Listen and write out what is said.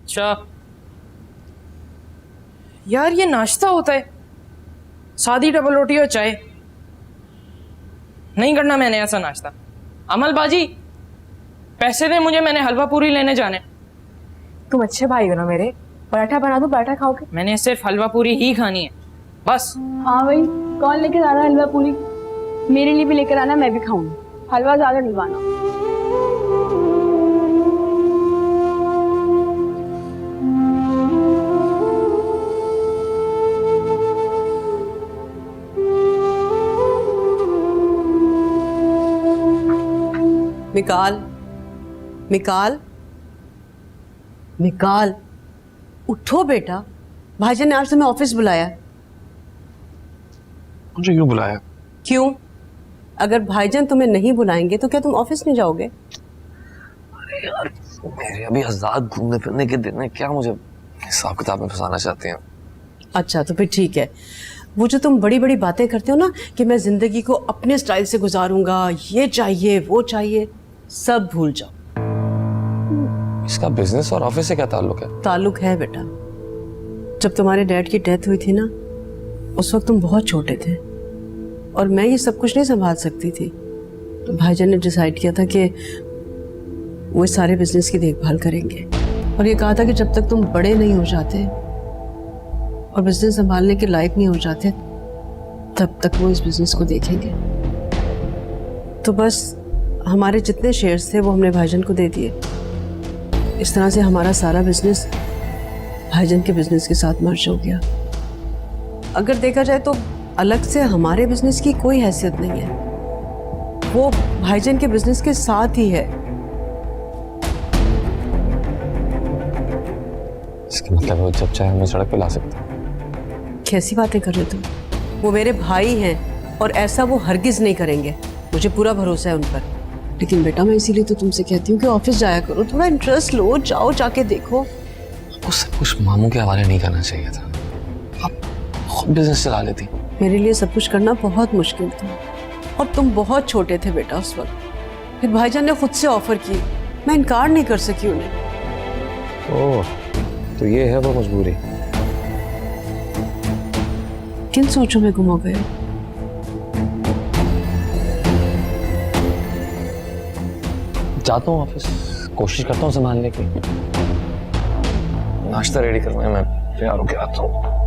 अच्छा यार, ये नाश्ता होता है? सादी डबल रोटी और चाय? नहीं करना मैंने ऐसा नाश्ता। अमल बाजी, पैसे दे मुझे, मैंने हलवा पूरी लेने जाने। तुम अच्छे भाई हो ना मेरे। पराठा बना दो, पराठा खाओगे? मैंने सिर्फ हलवा पूरी ही खानी है बस। हाँ भाई, कौन लेके जा रहा है हलवा पूरी? मेरे लिए भी लेकर आना, मैं भी खाऊंगी। हलवा ज्यादा डलवाना। मिकाल, मिकाल, मिकाल, उठो बेटा। भाईजान ने आज तुम्हें ऑफिस बुलाया। मुझे क्यों बुलाया? क्यों? अगर भाईजान तुम्हें नहीं बुलाएंगे तो क्या तुम ऑफिस नहीं जाओगे? अरे यार, मेरे अभी आजाद घूमने फिरने के दिन है, क्या मुझे हिसाब किताब में फंसाना चाहते हैं? अच्छा तो फिर ठीक है। वो जो तुम बड़ी बड़ी बातें करते हो ना कि मैं जिंदगी को अपने स्टाइल से गुजारूंगा, ये चाहिए वो चाहिए, सब भूल जाओ। इसका बिजनेस और ऑफिस से क्या ताल्लुक है? ताल्लुक है बेटा। जब तुम्हारे डैड की डेथ हुई थी ना, उस वक्त तुम बहुत छोटे थे और मैं ये सब कुछ नहीं संभाल सकती थी। तो भाईजान ने डिसाइड किया था कि वो इस सारे बिजनेस की देखभाल करेंगे और ये कहा था कि जब तक तुम बड़े नहीं हो जाते और बिजनेस संभालने के लायक नहीं हो जाते तब तक वो इस बिजनेस को देखेंगे। तो बस हमारे जितने शेयर्स थे वो हमने भाईजान को दे दिए। इस तरह से हमारा सारा बिजनेस भाईजान के बिजनेस के साथ मर्ज हो गया। अगर देखा जाए तो अलग से हमारे बिजनेस की कोई हैसियत नहीं है, वो भाईजान के बिजनेस के साथ ही है। इसका मतलब वो जब चाहे हमें सड़क पे ला सकते हैं। कैसी बातें कर रहे हो तुम? वो मेरे भाई हैं और ऐसा वो हरगिज नहीं करेंगे, मुझे पूरा भरोसा है उन पर। लेकिन बेटा मैं इसीलिए तो तुमसे कहती हूँ कि ऑफिस जाया करो, थोड़ा इंटरेस्ट लो, जाओ जाके देखो। आपको सब कुछ मामू के हवाले नहीं करना चाहिए था, आप खुद बिजनेस चला लेती। मेरे लिए सब कुछ करना बहुत मुश्किल था और तुम बहुत छोटे थे बेटा उस वक्त। फिर भाईजान ने खुद से ऑफर की, मैं इनकार नहीं कर सकी उन्हें। ओह, तो ये है वो मजबूरी। किन सोचों में गुम हो गए? जाता हूँ ऑफिस, कोशिश करता हूँ संभालने की। नाश्ता रेडी करना है, मैं तैयार होके आता हूँ।